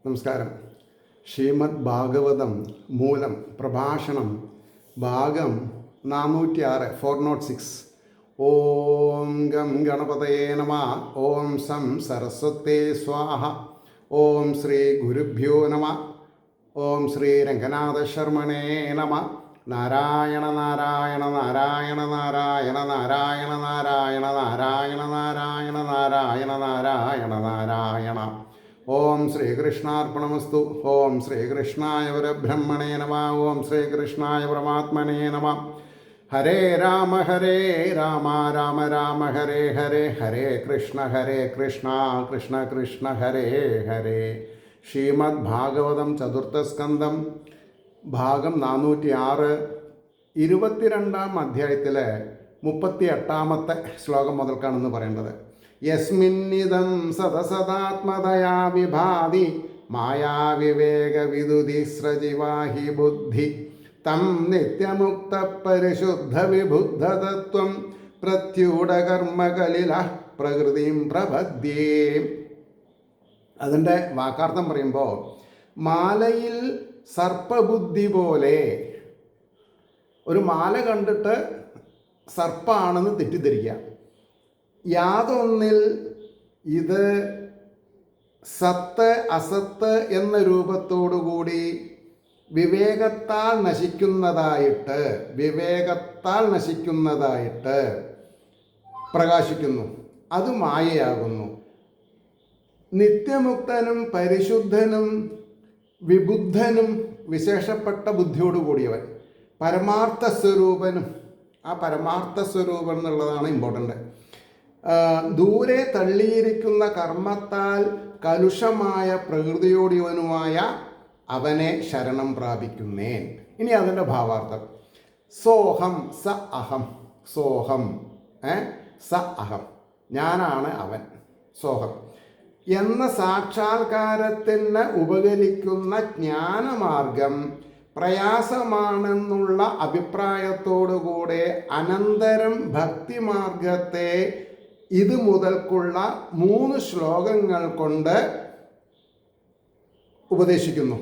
നമസ്കാരം. ശ്രീമദ് ഭാഗവതം മൂലം പ്രഭാഷണം ഭാഗം 406 406. ഓം ഗം ഗണപതയേ നമ. ഓം സം സരസ്വതേ സ്വാഹ. ഓം ശ്രീ ഗുരുഭ്യോ നമ. ഓം ശ്രീ രംഗനാഥ ശർമ്മണേ നമ. നാരായണ നാരായണ നാരായണ നാരായണ നാരായണ നാരായണ നാരായണ നാരായണ നാരായണ നാരായണ നാരായണ. ഓം ശ്രീകൃഷ്ണാർപ്പണമസ്തു. ഓം ശ്രീകൃഷ്ണായ പരബ്രഹ്മണേ നമ. ഓം ശ്രീകൃഷ്ണായ പരമാത്മനേ നമ. ഹരേ രാമ രാമ രാമ ഹരേ ഹരേ, ഹരേ കൃഷ്ണ കൃഷ്ണ കൃഷ്ണ ഹരേ ഹരേ. ശ്രീമദ് ഭാഗവതം ചതുർത്ഥസ്കന്ധം ഭാഗം 406 22-ാം അധ്യായത്തിലെ 38-ാമത്തെ ശ്ലോകം മുതൽക്കാണെന്ന് പറയേണ്ടത്. യസ്മിന്നിദം സദസദാത്മതയാ വിഭാതി മായാവിവേക വിദുതി സ്രജിവാഹി ബുദ്ധി തം നിത്യമുക്ത പരിശുദ്ധ വിബുദ്ധതത്വം പ്രത്യൂഢകർമ്മകലില പ്രകൃതിം പ്രപദ്യേ. അതിൻ്റെ വാക്കാർത്ഥം പറയുമ്പോൾ, മാലയിൽ സർപ്പബുദ്ധി പോലെ, ഒരു മാല കണ്ടിട്ട് സർപ്പമാണെന്ന് തെറ്റിദ്ധരിക്കുക. യാതൊന്നിൽ ഇത് സത്ത് അസത്ത് എന്ന രൂപത്തോടുകൂടി വിവേകത്താൽ നശിക്കുന്നതായിട്ട് പ്രകാശിക്കുന്നു. അത് മായയാകുന്നു. നിത്യമുക്തനും പരിശുദ്ധനും വിബുദ്ധനും വിശേഷപ്പെട്ട ബുദ്ധിയോടുകൂടിയവൻ, പരമാർത്ഥ സ്വരൂപനും. ആ പരമാർത്ഥ സ്വരൂപൻ എന്നുള്ളതാണ് ഇമ്പോർട്ടൻ്റ്. ദൂരെ തള്ളിയിരിക്കുന്ന കർമ്മത്താൽ കലുഷമായ പ്രകൃതിയോടിയവനുമായ അവനെ ശരണം പ്രാപിക്കുന്നേൻ. ഇനി അതിൻ്റെ ഭാവാർത്ഥം, സോഹം സ അഹം. സോഹം സ അഹം, ഞാനാണ് അവൻ. സോഹം എന്ന സാക്ഷാത്കാരത്തിന് ഉപകരിക്കുന്ന ജ്ഞാനമാർഗം പ്രയാസമാണെന്നുള്ള അഭിപ്രായത്തോടുകൂടെ അനന്തരം ഭക്തിമാർഗത്തെ ഇത് മുതൽക്കുള്ള 3 ശ്ലോകങ്ങൾ കൊണ്ട് ഉപദേശിക്കുന്നു.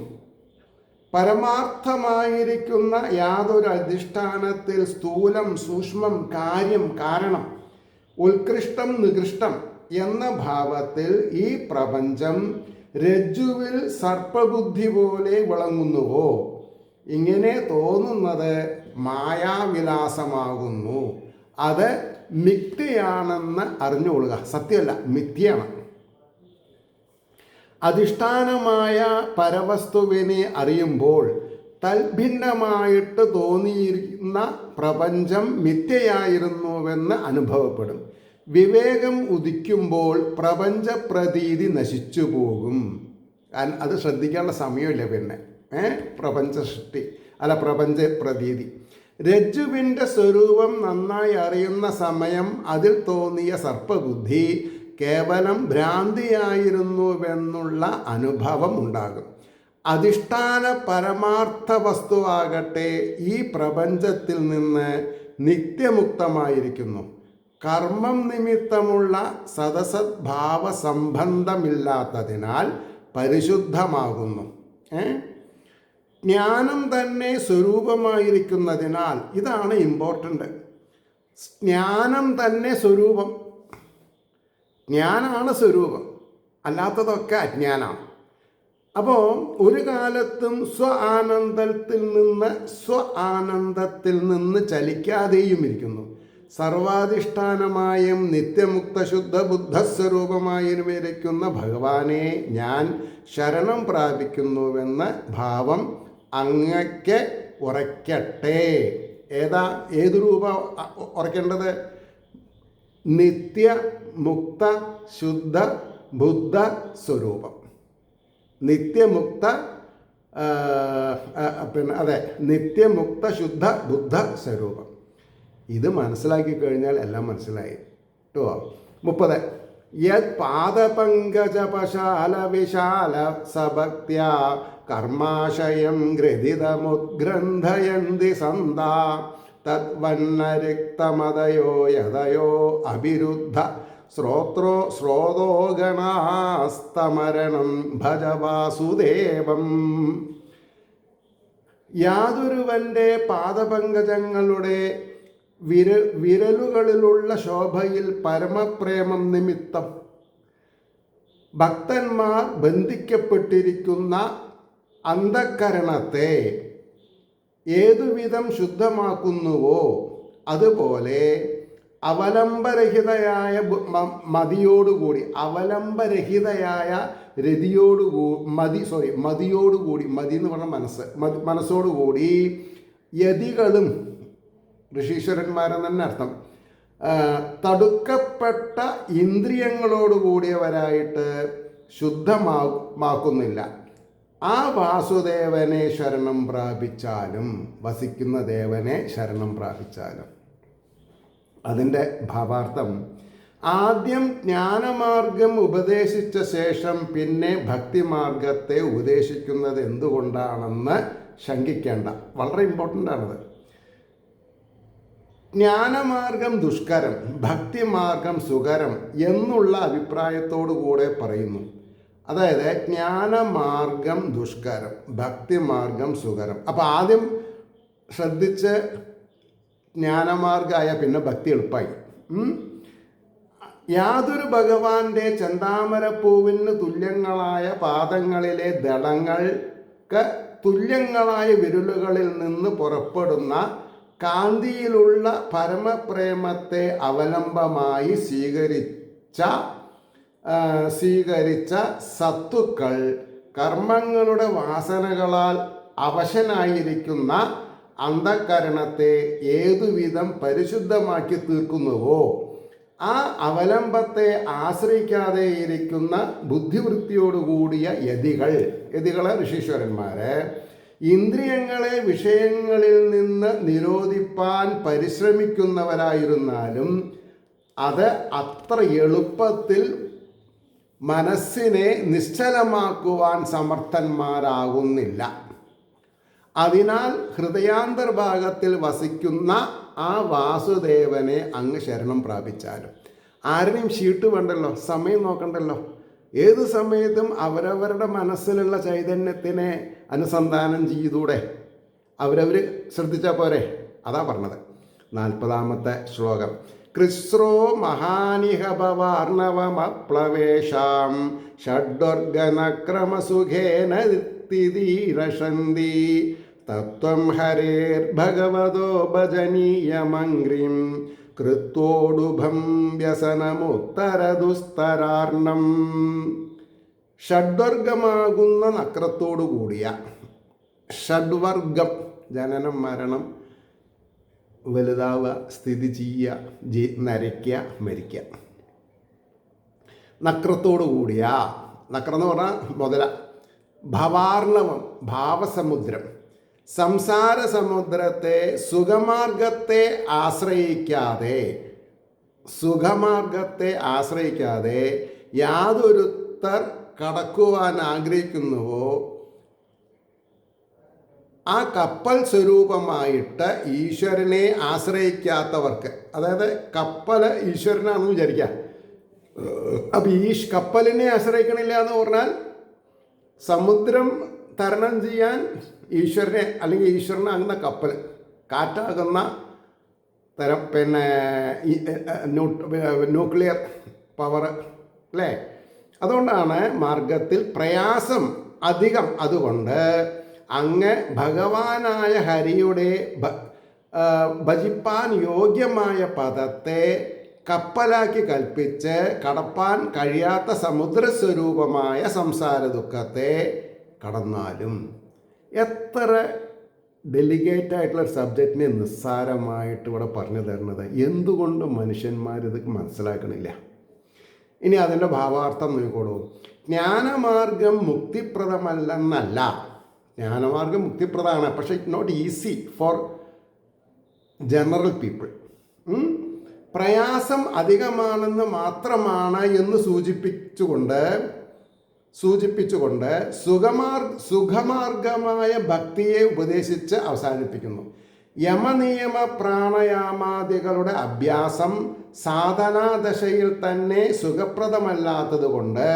പരമാർത്ഥമായിരിക്കുന്ന യാതൊരു അധിഷ്ഠാനത്തിൽ സ്ഥൂലം സൂക്ഷ്മം കാര്യം കാരണം ഉത്കൃഷ്ടം നികൃഷ്ടം എന്ന ഭാവത്തിൽ ഈ പ്രപഞ്ചം രജ്ജുവിൽ സർപ്പബുദ്ധി പോലെ വിളങ്ങുന്നുവോ, ഇങ്ങനെ തോന്നുന്നത് മായാവിലാസമാകുന്നു. അത് മിഥ്യയാണെന്ന് അറിഞ്ഞുകൊള്ളുക. സത്യമല്ല, മിഥ്യയാണ്. അധിഷ്ഠാനമായ പരവസ്തുവിനെ അറിയുമ്പോൾ തൽഭിന്നമായിട്ട് തോന്നിയിരുന്ന പ്രപഞ്ചം മിഥ്യയായിരുന്നുവെന്ന് അനുഭവപ്പെടും. വിവേകം ഉദിക്കുമ്പോൾ പ്രപഞ്ച പ്രതീതി നശിച്ചു പോകും. അത് ശ്രദ്ധിക്കേണ്ട സമയമില്ല. പിന്നെ പ്രപഞ്ച സൃഷ്ടി പ്രപഞ്ച പ്രതീതി. രജ്ജുവിൻ്റെ സ്വരൂപം നന്നായി അറിയുന്ന സമയം അതിൽ തോന്നിയ സർപ്പബുദ്ധി കേവലം ഭ്രാന്തിയായിരുന്നുവെന്നുള്ള അനുഭവം ഉണ്ടാകും. അധിഷ്ഠാന പരമാർത്ഥ വസ്തുവാകട്ടെ ഈ പ്രപഞ്ചത്തിൽ നിന്ന് നിത്യമുക്തമായിരിക്കുന്നു. കർമ്മം നിമിത്തമുള്ള സദസദ്ഭാവ സംബന്ധമില്ലാത്തതിനാൽ പരിശുദ്ധമാകുന്നു. ജ്ഞാനം തന്നെ സ്വരൂപമായിരിക്കുന്നതിനാൽ, ഇതാണ് ഇമ്പോർട്ടൻ്റ്. ജ്ഞാനം തന്നെ സ്വരൂപം. ജ്ഞാനാണ് സ്വരൂപം, അല്ലാത്തതൊക്കെ അജ്ഞാനാണ്. അപ്പോൾ ഒരു കാലത്തും ആനന്ദത്തിൽ നിന്ന് ചലിക്കാതെയും ഇരിക്കുന്നു. സർവാധിഷ്ഠാനമായും നിത്യമുക്ത ശുദ്ധ ബുദ്ധസ്വരൂപമായും ഇരിക്കുന്ന ഭഗവാനെ ഞാൻ ശരണം പ്രാപിക്കുന്നുവെന്ന ഭാവം അങ്ങക്ക് ഉറയ്ക്കട്ടെ. ഏത് രൂപ ഉറയ്ക്കേണ്ടത്? നിത്യമുക്ത ശുദ്ധ ബുദ്ധ സ്വരൂപം. നിത്യമുക്ത നിത്യമുക്ത ശുദ്ധ ബുദ്ധ സ്വരൂപം. ഇത് മനസ്സിലാക്കി കഴിഞ്ഞാൽ എല്ലാം മനസ്സിലായി കേട്ടോ. 30. യത് പാദപങ്കജപശാല വിശാല സഭക്ത്യ കർമാശയം ഗ്രഥിതമുദ്ഗ്രന്ഥയന്തി സന്താ തദ്വന്നരിക്തമതയോ യതയോ അഭിരുദ്ധ ശ്രോതോഗണാസ്തമരണം ഭജ വാസുദേവം. യാതൊരുവൻ്റെ പാദപങ്കജങ്ങളുടെ വിരലുകളിലുള്ള ശോഭയിൽ പരമപ്രേമം നിമിത്തം ഭക്തന്മാർ ബന്ധിക്കപ്പെട്ടിരിക്കുന്ന അന്ധക്കരണത്തെ ഏതുവിധം ശുദ്ധമാക്കുന്നുവോ അതുപോലെ അവലംബരഹിതയായ മതിയോടുകൂടി മതിയോടുകൂടി മതി എന്ന് പറഞ്ഞ മനസ്സോടുകൂടി യതികളും ഋഷീശ്വരന്മാരെന്ന് തന്നെ അർത്ഥം തടുക്കപ്പെട്ട ഇന്ദ്രിയങ്ങളോടുകൂടിയവരായിട്ട് ശുദ്ധമാക്കുന്നില്ല. ആ വാസുദേവനെ ശരണം പ്രാപിച്ചാലും വസിക്കുന്ന ദേവനെ ശരണം പ്രാപിച്ചാലും. അതിൻ്റെ ഭാവാർത്ഥം ആദ്യം ജ്ഞാനമാർഗം ഉപദേശിച്ച ശേഷം പിന്നെ ഭക്തിമാർഗത്തെ ഉപദേശിക്കുന്നത് എന്തുകൊണ്ടാണെന്ന് ശങ്കിക്കേണ്ട. വളരെ ഇമ്പോർട്ടൻ്റ് ആണത്. ജ്ഞാനമാർഗം ദുഷ്കരം, ഭക്തിമാർഗം സുകരം എന്നുള്ള അഭിപ്രായത്തോടു കൂടെ പറയുന്നു. അതായത് ജ്ഞാനമാർഗം ദുഷ്കരം, ഭക്തിമാർഗം സുകരം. അപ്പോൾ ആദ്യം ശ്രദ്ധിച്ച് ജ്ഞാനമാർഗമായ പിന്നെ ഭക്തി എളുപ്പമായി. യാതൊരു ഭഗവാന്റെ ചെന്താമരപ്പൂവിന് തുല്യങ്ങളായ പാദങ്ങളിലെ ദളങ്ങൾക്ക് തുല്യങ്ങളായ വിരലുകളിൽ നിന്ന് പുറപ്പെടുന്ന കാന്തിയിലുള്ള പരമപ്രേമത്തെ അവലംബമായി സ്വീകരിച്ച സത്തുക്കൾ കർമ്മങ്ങളുടെ വാസനകളാൽ അവശനായിരിക്കുന്ന അന്ധകരണത്തെ ഏതുവിധം പരിശുദ്ധമാക്കി തീർക്കുന്നുവോ ആ അവലംബത്തെ ആശ്രയിക്കാതെ ഇരിക്കുന്ന ബുദ്ധിവൃത്തിയോടുകൂടിയ യതികളെ ഋഷീശ്വരന്മാരെ ഇന്ദ്രിയങ്ങളെ വിഷയങ്ങളിൽ നിന്ന് നിരോധിപ്പാൻ പരിശ്രമിക്കുന്നവരായിരുന്നാലും അത് അത്ര എളുപ്പത്തിൽ മനസ്സിനെ നിശ്ചലമാക്കുവാൻ സമർത്ഥന്മാരാകുന്നില്ല. അതിനാൽ ഹൃദയാന്തർഭാഗത്തിൽ വസിക്കുന്ന ആ വാസുദേവനെ അങ്ങ് ശരണം പ്രാപിച്ചാലും. ആരെയും ഷീട്ട് വേണ്ടല്ലോ, സമയം നോക്കണ്ടല്ലോ. ഏത് സമയത്തും അവരവരുടെ മനസ്സിലുള്ള ചൈതന്യത്തിനെ അനുസന്ധാനം ചെയ്തൂടെ, അവരവർ ശ്രദ്ധിച്ചാൽ പോരെ. അതാ പറഞ്ഞത് 40ാമത്തെ ശ്ലോകം. കൃസ്രോ മഹാനിഹഭവാർണവമപ്ലവേഷാം ഷഡ്വർഗനക്രമസുഖേന തിദീരശന്തി തത്വം ഹരേർഭഗവതോ ഭജനീയമംഗ്രിം കൃത്തോടുഭം വ്യസനമുത്തരദുസ്തരാർണം. ഷഡ്വർഗമാകുന്ന നക്രത്തോടു കൂടിയ ഷഡ്വർഗം ജനനം, മരണം, വലുതാവുക, സ്ഥിതി ചെയ്യുക, നരയ്ക്കുക, മരിക്കുക. നക്രത്തോടു കൂടിയ, നക്രം എന്ന് പറഞ്ഞാൽ മുതല, ഭവാർണവം സംസാര സമുദ്രത്തെ സുഖമാർഗത്തെ ആശ്രയിക്കാതെ യാതൊരുത്തർ കടക്കുവാൻ ആഗ്രഹിക്കുന്നുവോ ആ കപ്പൽ സ്വരൂപമായിട്ട് ഈശ്വരനെ ആശ്രയിക്കാത്തവർക്ക്, അതായത് കപ്പൽ ഈശ്വരനാണെന്ന് വിചാരിക്കാം. അപ്പോൾ ഈ കപ്പലിനെ ആശ്രയിക്കണില്ല എന്ന് പറഞ്ഞാൽ സമുദ്രം തരണം ചെയ്യാൻ ഈശ്വരനെ അല്ലെങ്കിൽ ഈശ്വരനാകുന്ന കപ്പൽ, കാറ്റാകുന്ന തരം ന്യൂക്ലിയർ പവർ അല്ലേ. അതുകൊണ്ടാണ് മാർഗത്തിൽ പ്രയാസം അധികം. അതുകൊണ്ട് അങ്ങ് ഭഗവാനായ ഹരിയുടെ ഭജിപ്പാൻ യോഗ്യമായ പദത്തെ കപ്പലാക്കി കൽപ്പിച്ച് കടപ്പാൻ കഴിയാത്ത സമുദ്രസ്വരൂപമായ സംസാര ദുഃഖത്തെ കടന്നാലും. എത്ര ഡെലിഗേറ്റ് ആയിട്ടുള്ള സബ്ജക്റ്റിനെ നിസ്സാരമായിട്ട് ഇവിടെ പറഞ്ഞു തരുന്നത്. എന്തുകൊണ്ട് മനുഷ്യന്മാരിത് മനസ്സിലാക്കണില്ല? ഇനി അതിൻ്റെ ഭാവാർത്ഥം നോക്കോളൂ. ജ്ഞാനമാർഗം മുക്തിപ്രദമല്ലെന്നല്ല. ജ്ഞാനമാർഗം മുക്തിപ്രദമാണ്, പക്ഷേ it not easy for general people. പ്രയാസം അധികമാണെന്ന് മാത്രമാണ് എന്ന് സൂചിപ്പിച്ചുകൊണ്ട് സുഖമാർഗമായ ഭക്തിയെ ഉപദേശിച്ച് അവസാനിപ്പിക്കുന്നു. യമനിയമ പ്രാണായാമാദികളുടെ അഭ്യാസം സാധനാദശയിൽ തന്നെ സുഖപ്രദമല്ലാത്തതുകൊണ്ട്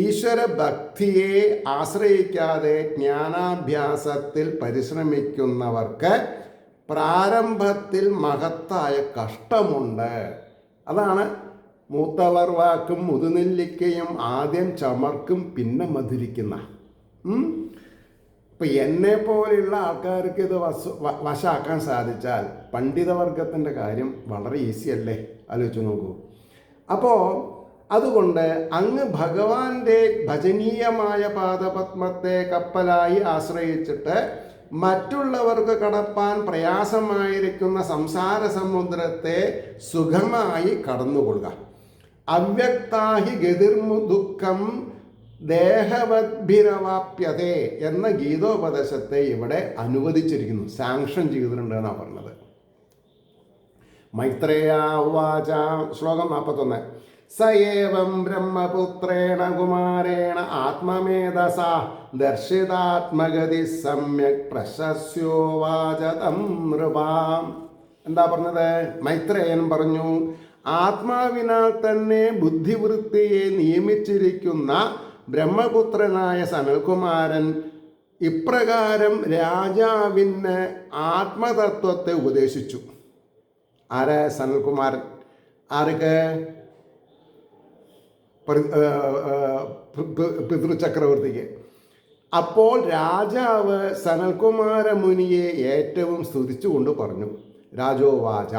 ഈശ്വര ഭക്തിയെ ആശ്രയിക്കാതെ ജ്ഞാനാഭ്യാസത്തിൽ പരിശ്രമിക്കുന്നവർക്ക് പ്രാരംഭത്തിൽ മഹത്തായ കഷ്ടമുണ്ട്. അതാണ് മൂത്തവർ വാക്കും മുതുനെല്ലിക്കയും ആദ്യം ചമർക്കും പിന്നെ മധുരിക്കുന്ന. ഇപ്പം എന്നെ പോലെയുള്ള ആൾക്കാർക്ക് ഇത് വശാക്കാൻ സാധിച്ചാൽ പണ്ഡിതവർഗത്തിൻ്റെ കാര്യം വളരെ ഈസി അല്ലേ? ആലോചിച്ച് നോക്കൂ. അപ്പോൾ അതുകൊണ്ട് അങ്ങ് ഭഗവാന്റെ ഭജനീയമായ പാദപത്മത്തെ കപ്പലായി ആശ്രയിച്ചിട്ട് മറ്റുള്ളവർക്ക് കടപ്പാൻ പ്രയാസമായിരിക്കുന്ന സംസാര സമുദ്രത്തെ സുഖമായി കടന്നുകൊള്ളുക. അവ്യക്താഹി ഗതിർമുദുഃഖം ദേഹവദ്ഭിരവാപ്യതേ എന്ന ഗീതോപദേശത്തെ ഇവിടെ അനുവദിച്ചിരിക്കുന്നു, സാങ്ഷൻ ചെയ്തിട്ടുണ്ട് എന്നാണ് പറഞ്ഞത്. മൈത്രേയ ഉവാച, ശ്ലോകം 41. സ ഏവം ബ്രഹ്മപുത്രേണ കുമാരേണ ആത്മമേധസ ദർശിതാത്മഗതി സമ്യക് പ്രശസ്യോവാച തം നൃപാം. എന്താ പറഞ്ഞത്? മൈത്രേയൻ പറഞ്ഞു, ആത്മാവിനാൽ തന്നെ ബുദ്ധിവൃത്തിയെ നിയമിച്ചിരിക്കുന്ന ബ്രഹ്മപുത്രനായ സനൽകുമാരൻ ഇപ്രകാരം രാജാവിന് ആത്മതത്വത്തെ ഉപദേശിച്ചു. ആരെ? സനൽകുമാരൻ. ആർക്ക്? പിതൃചക്രവർത്തിക്ക്. അപ്പോൾ രാജാവ് സനൽകുമാര മുനിയെ ഏറ്റവും സ്തുതിച്ചുകൊണ്ട് പറഞ്ഞു. രാജോവാച.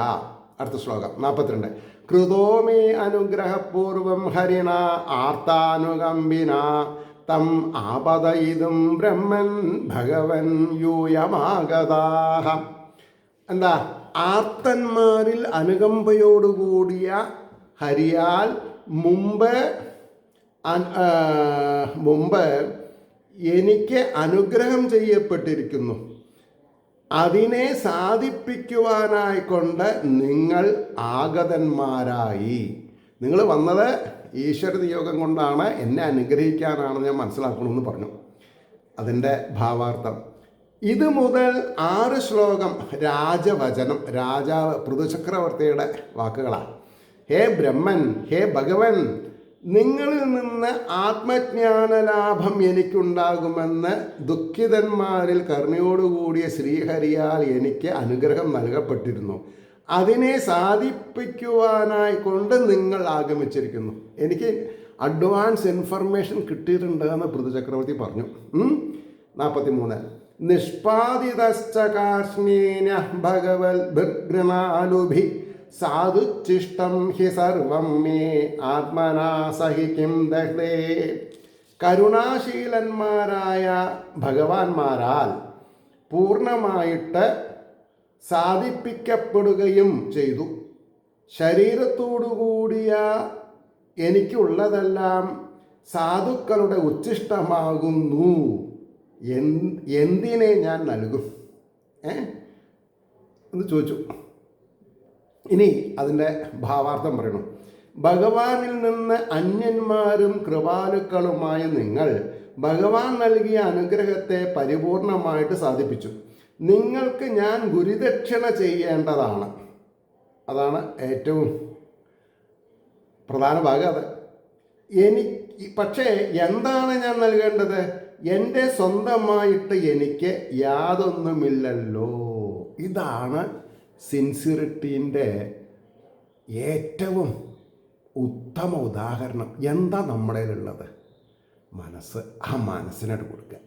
അടുത്ത ശ്ലോകം 42. കൃതോ മേ അനുഗ്രഹപൂർവം ഹരിണ ആർത്താനുകമ്പിന തം ആപദയിതും ബ്രഹ്മൻ ഭഗവൻ യൂയമാഗതാഹ. എന്താ? ആർത്തന്മാരിൽ അനുകമ്പയോടുകൂടിയ ഹരിയാൽ മുമ്പ് എനിക്ക് അനുഗ്രഹം ചെയ്യപ്പെട്ടിരിക്കുന്നു. അതിനെ സാധിപ്പിക്കുവാനായിക്കൊണ്ട് നിങ്ങൾ ആഗതന്മാരായി. നിങ്ങൾ വന്നത് ഈശ്വര നിയോഗം കൊണ്ടാണ്, എന്നെ അനുഗ്രഹിക്കാനാണെന്ന് ഞാൻ മനസ്സിലാക്കണമെന്ന് പറഞ്ഞു. അതിൻ്റെ ഭാവാർത്ഥം ഇത് മുതൽ 6 ശ്ലോകം രാജവചനം, രാജാവ് പൃഥുചക്രവർത്തിയുടെ വാക്കുകളാണ്. ഹേ ബ്രഹ്മൻ, ഹേ ഭഗവൻ, നിങ്ങളിൽ നിന്ന് ആത്മജ്ഞാനലാഭം എനിക്കുണ്ടാകുമെന്ന് ദുഃഖിതന്മാരിൽ കരുണയോടുകൂടിയ ശ്രീഹരിയാൽ എനിക്ക് അനുഗ്രഹം നൽകപ്പെട്ടിരുന്നു. അതിനെ സാധിപ്പിക്കുവാനായി കൊണ്ട് നിങ്ങൾ ആഗമിച്ചിരിക്കുന്നു. എനിക്ക് അഡ്വാൻസ് ഇൻഫർമേഷൻ കിട്ടിയിട്ടുണ്ട് എന്ന് പൃഥുചക്രവർത്തി പറഞ്ഞു. 43. നിഷ്പാദിതശ്ച കാർഷ്ണീന ഭഗവൽ ഭൃഗൃണാലുഭി സാധുച്ചിഷ്ടം ഹി സർവം മേ ആത്മനാ സഹിക്കും ദഹ്ദേ. കരുണാശീലന്മാരായ ഭഗവാന്മാരാൽ പൂർണ്ണമായിട്ട് സാധിപ്പിക്കപ്പെടുകയും ചെയ്തു. ശരീരത്തോടുകൂടിയ എനിക്കുള്ളതെല്ലാം സാധുക്കളുടെ ഉച്ഛിഷ്ടമാകുന്നു. എന്തിനെ ഞാൻ നൽകും എന്ന് ചോദിച്ചു. ഇനി അതിൻ്റെ ഭാവാർത്ഥം പറയണം. ഭഗവാനിൽ നിന്ന് അന്യന്മാരും കൃപാലുക്കളുമായ നിങ്ങൾ ഭഗവാൻ നൽകിയ അനുഗ്രഹത്തെ പരിപൂർണമായിട്ട് സാധിപ്പിച്ചു. നിങ്ങൾക്ക് ഞാൻ ഗുരുദക്ഷിണ ചെയ്യേണ്ടതാണ്. അതാണ് ഏറ്റവും പ്രധാന ഭാഗം. അത് പക്ഷേ എന്താണ് ഞാൻ നൽകേണ്ടത്? എൻ്റെ സ്വന്തമായിട്ട് എനിക്ക് യാതൊന്നുമില്ലല്ലോ. ഇതാണ് സിൻസിയറിറ്റീൻ്റെ ഏറ്റവും ഉത്തമ ഉദാഹരണം. എന്താ നമ്മുടെ ഉള്ളത്? മനസ്സ്. ആ മനസ്സിനോട് കൊടുക്കുക.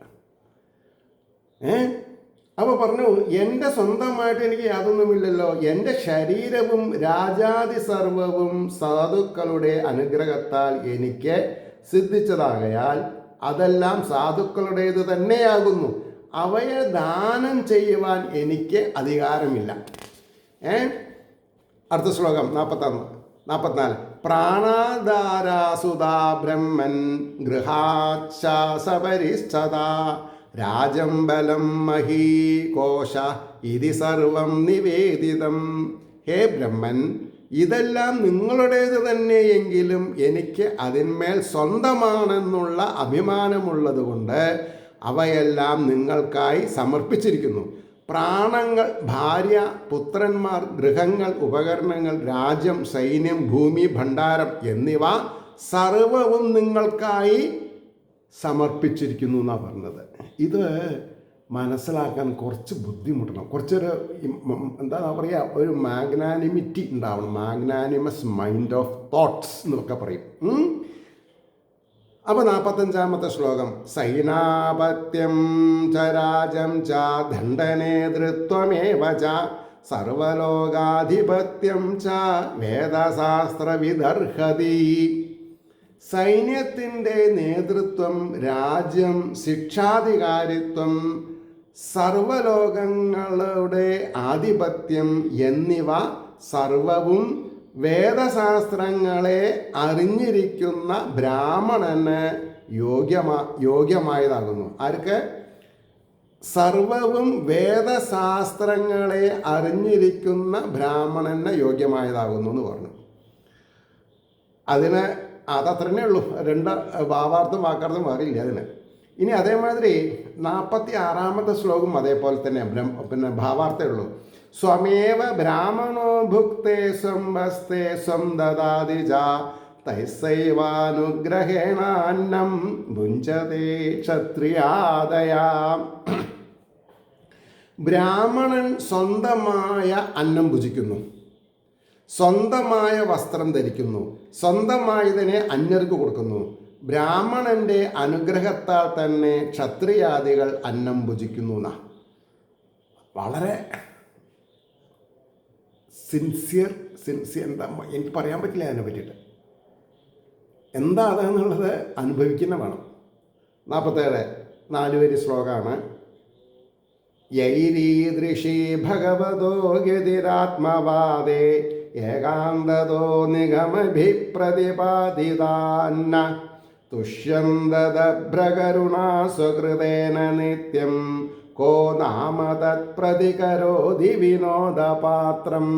അപ്പോൾ പറഞ്ഞു, എൻ്റെ സ്വന്തമായിട്ട് എനിക്ക് യാതൊന്നുമില്ലല്ലോ. എൻ്റെ ശരീരവും രാജാതി സർവവും സാധുക്കളുടെ അനുഗ്രഹത്താൽ എനിക്ക് സിദ്ധിച്ചതാകയാൽ അതെല്ലാം സാധുക്കളുടേത് തന്നെയാകുന്നു. അവയെ ദാനം ചെയ്യുവാൻ എനിക്ക് അധികാരമില്ല. അടുത്ത ശ്ലോകം 44. പ്രാണാധാരാസുതാ ബ്രഹ്മൻ ഗൃഹാച്ഛാസപരിച്ഛത രാജം ബലം മഹീകോശ ഇതി സർവം നിവേദിതം. ഹേ ബ്രഹ്മൻ, ഇതെല്ലാം നിങ്ങളുടേത് തന്നെയെങ്കിലും എനിക്ക് അതിന്മേൽ സ്വന്തമാണെന്നുള്ള അഭിമാനമുള്ളത് കൊണ്ട് അവയെല്ലാം നിങ്ങൾക്കായി സമർപ്പിച്ചിരിക്കുന്നു. പ്രാണങ്ങൾ, ഭാര്യ, പുത്രന്മാർ, ഗൃഹങ്ങൾ, ഉപകരണങ്ങൾ, രാജ്യം, സൈന്യം, ഭൂമി, ഭണ്ഡാരം എന്നിവ സർവവും നിങ്ങൾക്കായി സമർപ്പിച്ചിരിക്കുന്നു എന്നാണ് പറഞ്ഞത്. ഇത് മനസ്സിലാക്കാൻ കുറച്ച് ബുദ്ധിമുട്ടണം, കുറച്ചൊരു എന്താ പറയുക, ഒരു മാഗ്നാനിമിറ്റി ഉണ്ടാവണം, മാഗ്നാനിമസ് മൈൻഡ് ഓഫ് തോട്ട്സ് എന്നൊക്കെ പറയും. അപ്പോൾ 45-ാമത്തെ ശ്ലോകം, സൈനാപത്യം ച രാജം ച ദണ്ഡനേതൃത്വമേവ ച സർവലോകാധിപത്യം ച വേദശാസ്ത്രവിദർഹതി. സൈന്യത്തിൻ്റെ നേതൃത്വം, രാജ്യം, ശിക്ഷാധികാരിത്വം, സർവലോകങ്ങളുടെ ആധിപത്യം എന്നിവ സർവവും വേദശാസ്ത്രങ്ങളെ അറിഞ്ഞിരിക്കുന്ന ബ്രാഹ്മണന് യോഗ്യമായതാകുന്നു. ആർക്ക്? സർവവും വേദശാസ്ത്രങ്ങളെ അറിഞ്ഞിരിക്കുന്ന ബ്രാഹ്മണന് യോഗ്യമായതാകുന്നു എന്ന് പറഞ്ഞു. അതത്ര തന്നെ ഉള്ളൂ, രണ്ട് ഭാവാർത്ഥം വാക്കാർത്ഥം മാറിയില്ല അതിന്. ഇനി അതേമാതിരി 46-ാമത്തെ ശ്ലോകം അതേപോലെ തന്നെ ഭാവാർത്ഥമേ ഉള്ളൂ. സ്വമേവ ബ്രാഹ്മണോ ഭുക്തേ സ്വംവസ്തേ സ്വം ദദാതി ച തൈസൈവാനുഗ്രഹേണാന്നം ഭുഞ്ചതേ ക്ഷത്രിയാദയാ. ബ്രാഹ്മണൻ സ്വന്തമായ അന്നം ഭുജിക്കുന്നു, സ്വന്തമായ വസ്ത്രം ധരിക്കുന്നു, സ്വന്തമായതിനെ അന്യർക്ക് കൊടുക്കുന്നു. ബ്രാഹ്മണൻ്റെ അനുഗ്രഹത്താൽ തന്നെ ക്ഷത്രിയാദികൾ അന്നം ഭുജിക്കുന്നു എന്നാ. വളരെ സിൻസിയർ എന്താ എനിക്ക് പറയാൻ പറ്റില്ല അതിനെ പറ്റിയിട്ട്. എന്താ അതെന്നുള്ളത് അനുഭവിക്കുന്ന വേണം. 47 4 വരി ശ്ലോകമാണ്. യൈരീദൃശീ ഭഗവതോ ഗതിരാത്മവാദേ ഏകാന്തതോ നിഗമഭിപ്രതിപാദിതാന്ന തുഷ്യന്തദഭ്രകരുണാ സ്വകൃതേന നിത്യം കോ നാമ തത്പ്രതികരോധി വിനോദപാത്രം.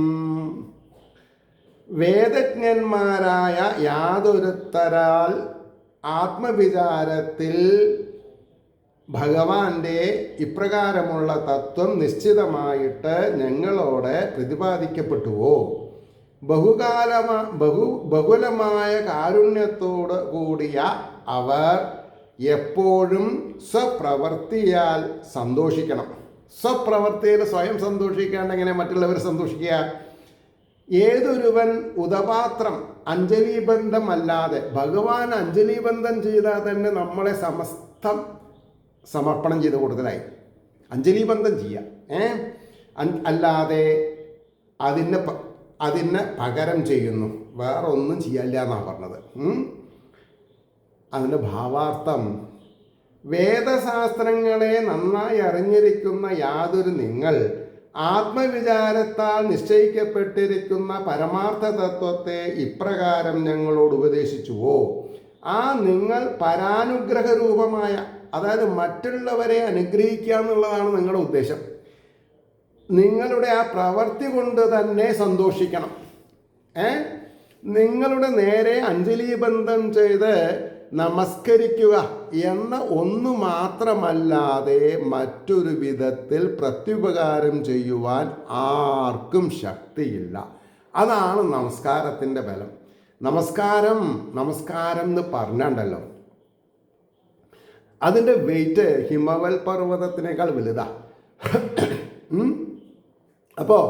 വേദജ്ഞന്മാരായ യാതൊരുത്തരാൽ ആത്മവിചാരത്തിൽ ഭഗവാന്റെ ഇപ്രകാരമുള്ള തത്വം നിശ്ചിതമായിട്ട് ഞങ്ങളോട് പ്രതിപാദിക്കപ്പെട്ടുവോ? ബഹുലമായ കാരുണ്യത്തോട് കൂടിയ അവർ എപ്പോഴും സ്വപ്രവൃത്തിയാൽ സന്തോഷിക്കണം. സ്വപ്രവൃത്തിയിൽ സ്വയം സന്തോഷിക്കാണ്ട് എങ്ങനെ മറ്റുള്ളവർ സന്തോഷിക്കുക? ഏതൊരുവൻ ഉദപാത്രം അഞ്ജലിബന്ധമല്ലാതെ, ഭഗവാൻ അഞ്ജലിബന്ധം ചെയ്താൽ തന്നെ നമ്മളെ സമസ്തം സമർപ്പണം ചെയ്ത് കൂടുതലായി അഞ്ജലിബന്ധം ചെയ്യുക. അല്ലാതെ അതിന് പകരം ചെയ്യുന്നു, വേറെ ഒന്നും ചെയ്യാനില്ല എന്നാണ് പറഞ്ഞത്. അതിൻ്റെ ഭാവാർത്ഥം, വേദശാസ്ത്രങ്ങളെ നന്നായി അറിഞ്ഞിരിക്കുന്ന യാതൊരു നിങ്ങൾ ആത്മവിചാരത്താൽ നിശ്ചയിക്കപ്പെട്ടിരിക്കുന്ന പരമാർത്ഥ തത്വത്തെ ഇപ്രകാരം ഞങ്ങളോട് ഉപദേശിച്ചുവോ? ആ നിങ്ങൾ പരാനുഗ്രഹ രൂപമായ, അതായത് മറ്റുള്ളവരെ അനുഗ്രഹിക്കുക എന്നുള്ളതാണ് നിങ്ങളുടെ ഉദ്ദേശം. നിങ്ങളുടെ ആ പ്രവൃത്തി കൊണ്ട് തന്നെ സന്തോഷിക്കണം. നിങ്ങളുടെ നേരെ അഞ്ജലിബന്ധം ചെയ്ത് നമസ്കരിക്കുക എന്ന ഒന്നു മാത്രമല്ലാതെ മറ്റൊരു വിധത്തിൽ പ്രത്യുപകാരം ചെയ്യുവാൻ ആർക്കും ശക്തിയില്ല. അതാണ് നമസ്കാരത്തിൻ്റെ ബലം. നമസ്കാരം എന്ന് പറഞ്ഞുണ്ടല്ലോ, അതിൻ്റെ വെയിറ്റ് ഹിമവൽ പർവ്വതത്തിനേക്കാൾ വലുതാ. അപ്പോൾ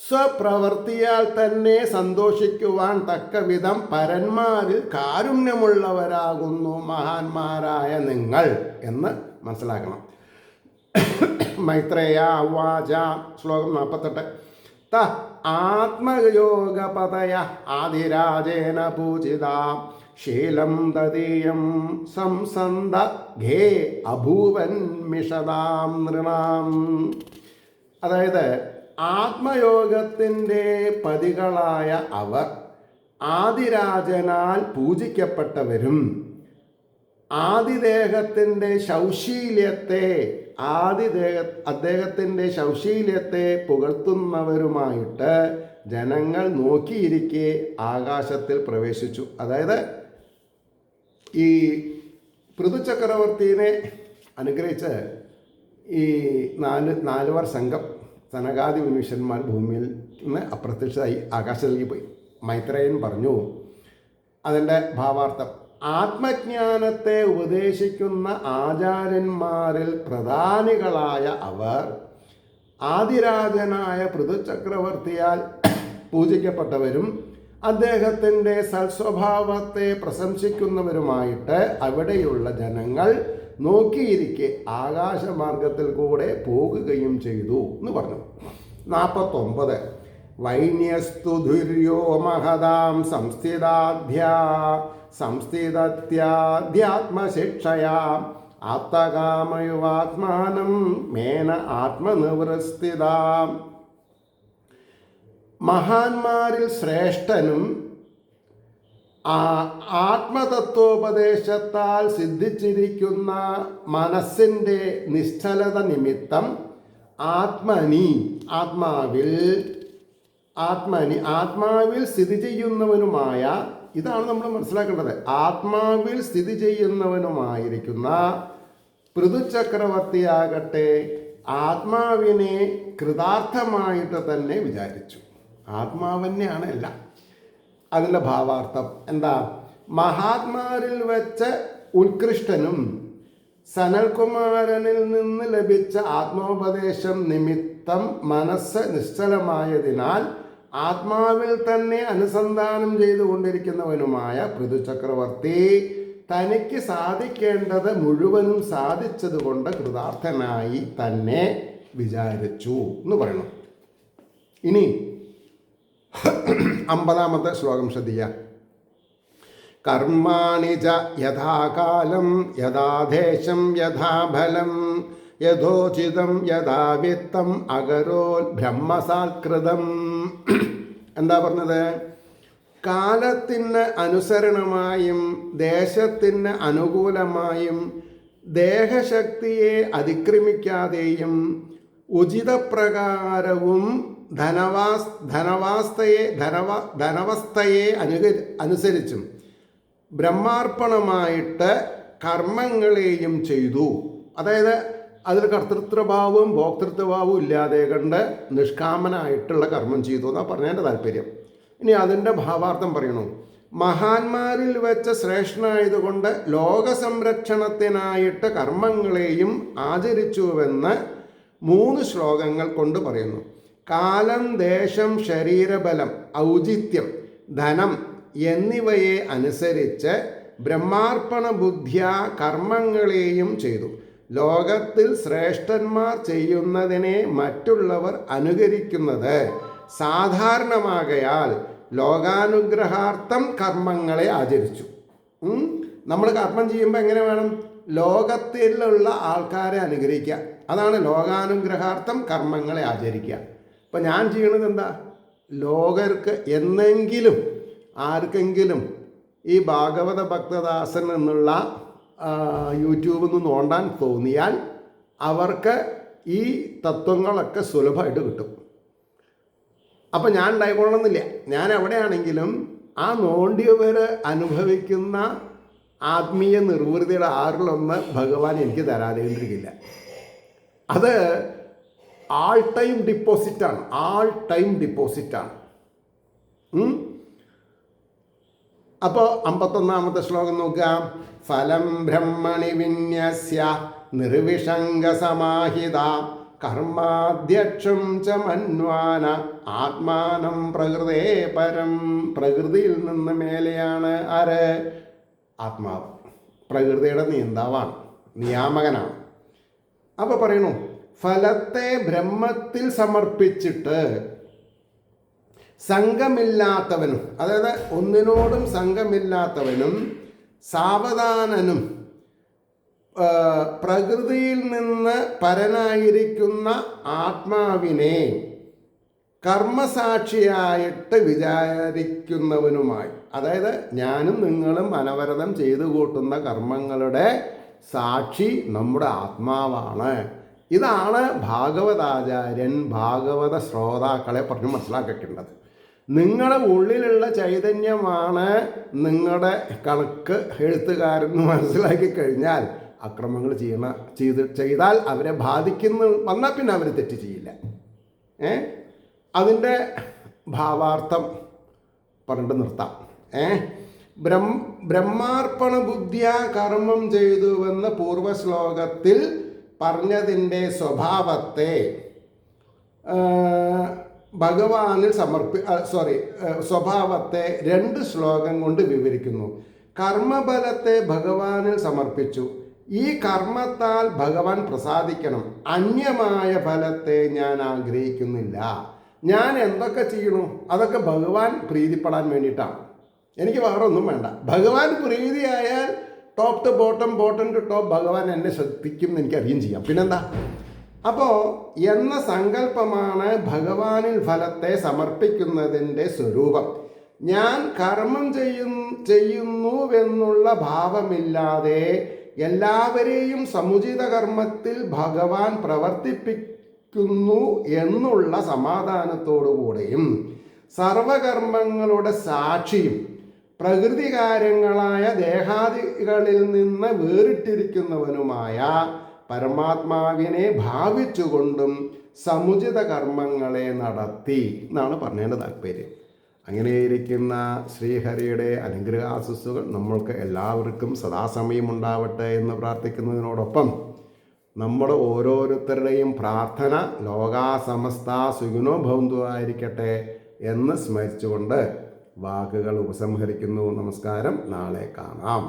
സ്വപ്രവൃത്തിയാൽ തന്നെ സന്തോഷിക്കുവാൻ തക്കവിധം പരന്മാരിൽ കാരുണ്യമുള്ളവരാകുന്നു മഹാന്മാരായ നിങ്ങൾ എന്ന് മനസ്സിലാക്കണം. മൈത്രേയ ഉവാച ശ്ലോകം 48. ത ആത്മയോഗപതയ ആദിരാജേന പൂജിത ശീലം തദീയം സംസന്ത ഘേ അഭൂവൻ മിഷതാം നൃണാം. അതായത് ആത്മയോഗത്തിൻ്റെ പതികളായ അവർ ആദിരാജനാൽ പൂജിക്കപ്പെട്ടവരും ആദിദേഹത്തിൻ്റെ ശൗശീല്യത്തെ അദ്ദേഹത്തിൻ്റെ ശൗശീല്യത്തെ പുകഴ്ത്തുന്നവരുമായിട്ട് ജനങ്ങൾ നോക്കിയിരിക്കെ ആകാശത്തിൽ പ്രവേശിച്ചു. അതായത് ഈ പൃഥു ചക്രവർത്തിനെ അനുഗ്രഹിച്ച് ഈ നാല് സംഘം സനകാദി മുനീശ്വരന്മാർ ഭൂമിയിൽ നിന്ന് അപ്രത്യക്ഷമായി ആകാശത്തിലേക്ക് പോയി. മൈത്രേയൻ പറഞ്ഞു അതിൻ്റെ ഭാവാർത്ഥം: ആത്മജ്ഞാനത്തെ ഉപദേശിക്കുന്ന ആചാര്യന്മാരിൽ പ്രധാനികളായ അവർ ആദിരാജനായ പൃഥുചക്രവർത്തിയാൽ പൂജിക്കപ്പെട്ടവരും അദ്ദേഹത്തിൻ്റെ സൽസ്വഭാവത്തെ പ്രശംസിക്കുന്നവരുമായിട്ട് അവിടെയുള്ള ജനങ്ങൾ നോക്കിയിരിക്കെ ആകാശമാർഗത്തിൽ കൂടെ പോകുകയും ചെയ്തു എന്ന് പറഞ്ഞു. 49 വൈന്യസ്തു ധുര്യോ മഹതാം സംസ്ഥിതാധ്യാത്മശിക്ഷയാ ആപ്തകാമയുവാത്മാനം മേന ആത്മനിവൃസ്ഥിതാം. മഹാന്മാരിൽ ശ്രേഷ്ഠനും ആത്മതത്വോപദേശത്താൽ സിദ്ധിച്ചിരിക്കുന്ന മനസ്സിൻ്റെ നിശ്ചലത നിമിത്തം ആത്മാവിൽ സ്ഥിതി ചെയ്യുന്നവനുമായ, ഇതാണ് നമ്മൾ മനസ്സിലാക്കേണ്ടത്, ആത്മാവിൽ സ്ഥിതി ചെയ്യുന്നവനുമായിരിക്കുന്ന പൃഥുചക്രവർത്തിയാകട്ടെ ആത്മാവിനെ കൃതാർത്ഥമായിട്ട് തന്നെ വിചാരിച്ചു. ആത്മാവന്നെയാണ് എല്ലാം. അതിൻ്റെ ഭാവാർത്ഥം എന്താ? മഹാത്മാരിൽ വെച്ച് ഉത്കൃഷ്ടനും സനൽകുമാരനിൽ നിന്ന് ലഭിച്ച ആത്മോപദേശം നിമിത്തം മനസ്സ് നിശ്ചലമായതിനാൽ ആത്മാവിൽ തന്നെ അനുസന്ധാനം ചെയ്തുകൊണ്ടിരിക്കുന്നവനുമായ പൃഥുചക്രവർത്തി തനിക്ക് സാധിക്കേണ്ടത് മുഴുവനും സാധിച്ചതുകൊണ്ട് കൃതാർത്ഥനായി തന്നെ വിചാരിച്ചു എന്ന് പറയുന്നു. ഇനി 50-ാമത്തെ ശ്ലോകം ശ്രദ്ധിക്കുക. കർമാണി ച യഥാകാലം യഥാദേശം യഥാഫലം യഥോചിതം യഥാവിത്തം അകരോൽ ബ്രഹ്മസാത്കൃതം. എന്താ പറഞ്ഞത്? കാലത്തിന് അനുസരണമായും ദേശത്തിന് അനുകൂലമായും ദേഹശക്തിയെ അതിക്രമിക്കാതെയും ഉചിതപ്രകാരവും ധനവസ്ഥയെ അനുസരിച്ചും ബ്രഹ്മാർപ്പണമായിട്ട് കർമ്മങ്ങളെയും ചെയ്തു. അതായത് അതിൽ കർത്തൃത്വഭാവവും ഭോക്തൃത്വഭാവവും ഇല്ലാതെ കണ്ട് നിഷ്കാമനായിട്ടുള്ള കർമ്മം ചെയ്തു എന്നാണ് പറഞ്ഞതിൻ്റെ താല്പര്യം. ഇനി അതിൻ്റെ ഭാവാർത്ഥം പറയണു. മഹാന്മാരിൽ വെച്ച് ശ്രേഷ്ഠനായതുകൊണ്ട് ലോകസംരക്ഷണത്തിനായിട്ട് കർമ്മങ്ങളെയും ആചരിച്ചുവെന്ന് 3 ശ്ലോകങ്ങൾ കൊണ്ട് പറയുന്നു. കാലം, ദേശം, ശരീരബലം, ഔചിത്യം, ധനം എന്നിവയെ അനുസരിച്ച് ബ്രഹ്മാർപ്പണ ബുദ്ധ്യാ കർമ്മങ്ങളെയും ചെയ്തു. ലോകത്തിൽ ശ്രേഷ്ഠന്മാർ ചെയ്യുന്നതിനെ മറ്റുള്ളവർ അനുകരിക്കുന്നത് സാധാരണമാകയാൽ ലോകാനുഗ്രഹാർത്ഥം കർമ്മങ്ങളെ ആചരിച്ചു. നമ്മൾ കർമ്മം ചെയ്യുമ്പോൾ എങ്ങനെ വേണം? ലോകത്തിലുള്ള ആൾക്കാരെ അനുകരിക്കുക. അതാണ് ലോകാനുഗ്രഹാർത്ഥം കർമ്മങ്ങളെ ആചരിക്കുക. ഇപ്പം ഞാൻ ചെയ്യണത് എന്താ? ലോകർക്ക് എന്നെങ്കിലും ആർക്കെങ്കിലും ഈ ഭാഗവത ഭക്തദാസൻ എന്നുള്ള യൂട്യൂബിൽ നിന്ന് നോണ്ടാൻ തോന്നിയാൽ അവർക്ക് ഈ തത്വങ്ങളൊക്കെ സുലഭമായിട്ട് കിട്ടും. അപ്പം ഞാൻ ഉണ്ടായിക്കൊള്ളണമെന്നില്ല. ഞാൻ എവിടെയാണെങ്കിലും ആ നോണ്ടിയവർ അനുഭവിക്കുന്ന ആത്മീയ നിർവൃതിയുടെ 6-1 ഭഗവാൻ എനിക്ക് തരാതിരിക്കില്ല. അത് ആൾ ടൈം ഡിപ്പോസിറ്റാണ്. അപ്പോൾ 51-ാമത്തെ ശ്ലോകം നോക്കുക. ഫലം ബ്രഹ്മണി വിന്യസ്യ നിർവിഷംഗസമാഹിത കർമാധ്യക്ഷം ച മന്വാന ആത്മാനം പ്രകൃതേ പരം. പ്രകൃതിയിൽ നിന്ന് മേലെയാണ് ആര്? ആത്മാവ്. പ്രകൃതിയുടെ നിയന്താവാണ്, നിയാമകനാണ്. അപ്പോൾ പറയണു, ഫലത്തെ ബ്രഹ്മത്തിൽ സമർപ്പിച്ചിട്ട് സംഘമില്ലാത്തവനും, അതായത് ഒന്നിനോടും സംഘമില്ലാത്തവനും സാവധാനനും പ്രകൃതിയിൽ നിന്ന് പരനായിരിക്കുന്ന ആത്മാവിനെ കർമ്മസാക്ഷിയായിട്ട് വിചാരിക്കുന്നവനുമായി, അതായത് ഞാനും നിങ്ങളും അനവരതം ചെയ്തു കൂട്ടുന്ന കർമ്മങ്ങളുടെ സാക്ഷി നമ്മുടെ ആത്മാവാണ്. ഇതാണ് ഭാഗവതാചാര്യൻ ഭാഗവത ശ്രോതാക്കളെ പറഞ്ഞ് മനസ്സിലാക്കേണ്ടത്. നിങ്ങളുടെ ഉള്ളിലുള്ള ചൈതന്യമാണ് നിങ്ങളുടെ കണക്ക് എഴുത്തുകാരെന്ന് മനസ്സിലാക്കി കഴിഞ്ഞാൽ അക്രമങ്ങൾ ചെയ്താൽ അവരെ വന്നാൽ പിന്നെ അവർ തെറ്റ് ചെയ്യില്ല. അതിൻ്റെ ഭാവാർത്ഥം പറഞ്ഞിട്ട് നിർത്താം. ബ്രഹ്മാർപ്പണ ബുദ്ധിയ കർമ്മം ചെയ്തുവെന്ന് പൂർവശ്ലോകത്തിൽ പറഞ്ഞതിൻ്റെ സ്വഭാവത്തെ ഭഗവാനിൽ സ്വഭാവത്തെ 2 ശ്ലോകം കൊണ്ട് വിവരിക്കുന്നു. കർമ്മഫലത്തെ ഭഗവാനിൽ സമർപ്പിച്ചു. ഈ കർമ്മത്താൽ ഭഗവാൻ പ്രസാദിക്കണം. അന്യമായ ഫലത്തെ ഞാൻ ആഗ്രഹിക്കുന്നില്ല. ഞാൻ എന്തൊക്കെ ചെയ്യണു അതൊക്കെ ഭഗവാൻ പ്രീതിപ്പെടാൻ വേണ്ടിയിട്ടാണ്. എനിക്ക് വേറെ ഒന്നും വേണ്ട. ഭഗവാൻ പ്രീതിയായാൽ top to bottom, bottom to top ഭഗവാൻ എന്നെ ശ്രദ്ധിക്കും എന്ന് എനിക്ക് അറിയുകയും ചെയ്യാം. പിന്നെന്താ? അപ്പോൾ എന്ന സങ്കല്പമാണ് ഭഗവാനിൽ ഫലത്തെ സമർപ്പിക്കുന്നതിൻ്റെ സ്വരൂപം. ഞാൻ കർമ്മം ചെയ്യുന്നുവെന്നുള്ള ഭാവമില്ലാതെ എല്ലാവരെയും സമുചിത കർമ്മത്തിൽ ഭഗവാൻ പ്രവർത്തിപ്പിക്കുന്നു എന്നുള്ള സമാധാനത്തോടുകൂടെയും സർവകർമ്മങ്ങളുടെ സാക്ഷിയും പ്രകൃതികാര്യങ്ങളായ ദേഹാദികളിൽ നിന്ന് വേറിട്ടിരിക്കുന്നവനുമായ പരമാത്മാവിനെ ഭാവിച്ചുകൊണ്ടും സമുചിത കർമ്മങ്ങളെ നടത്തി എന്നാണ് പറഞ്ഞതിൻ്റെ താല്പര്യം. അങ്ങനെയിരിക്കുന്ന ശ്രീഹരിയുടെ അനുഗ്രഹാശിസ്സുകൾ നമ്മൾക്ക് എല്ലാവർക്കും സദാസമയം ഉണ്ടാവട്ടെ എന്ന് പ്രാർത്ഥിക്കുന്നതിനോടൊപ്പം നമ്മുടെ ഓരോരുത്തരുടെയും പ്രാർത്ഥന ലോകാസമസ്ത സുഖിനോ ഭവന്തു ആയിരിക്കട്ടെ എന്ന് സ്മരിച്ചുകൊണ്ട് വാക്കുകൾ ഉപസംഹരിക്കുന്നു. നമസ്കാരം. നാളെ കാണാം.